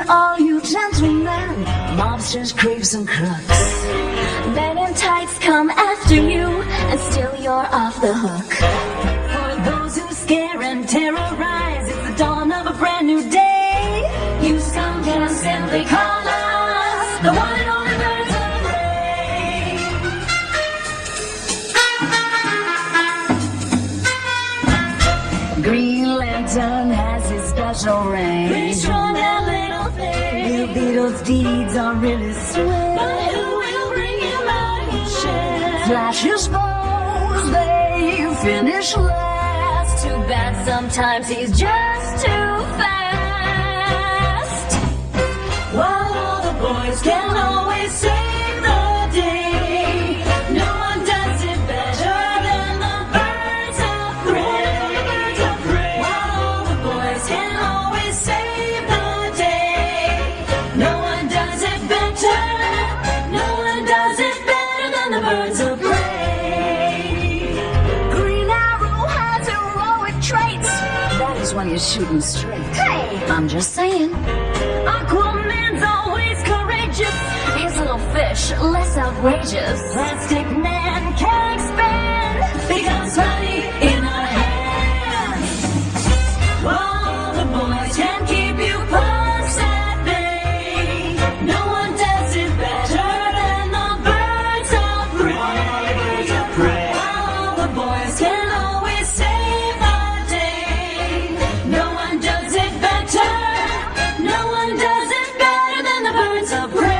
all you gentlemen, mobsters, creeps, and crooks. Men in tights come after you, and still you're off the hook. For those who scare and terrorize, it's the dawn of a brand new day. You some can simply call us the one and only Birds of Prey. Green Lantern has his special range. Pretty strong, that little thing. Bill Beetle's deeds are really swift, but who will bring him out his shell? Flash his foes, they finish last. Too bad sometimes he's just too fast. While all the boys can always save the day, no one does it better than the Birds of Prey. While all the boys can always save the day, no one does it better. No one does it better than the Birds of Prey. Green Arrow has heroic traits. That is when you're shooting straight. Hey, I'm just saying. Aquaman's always courageous. His little fish, less outrageous. Plastic Man can expand, becomes money in our hands. All the boys can keep you puffs at bay. No one does it better than the Birds of Prey. All the boys can always save the day. No one does it better. No one does it better than the Birds of Prey.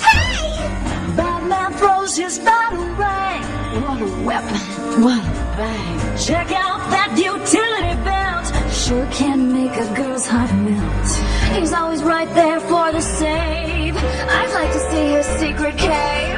Hey! Batman throws his batarang. What a weapon. What a bang. Check out that utility belt. Sure can make a girl's heart melt. He's always right there for the save. I'd like to see his secret cave.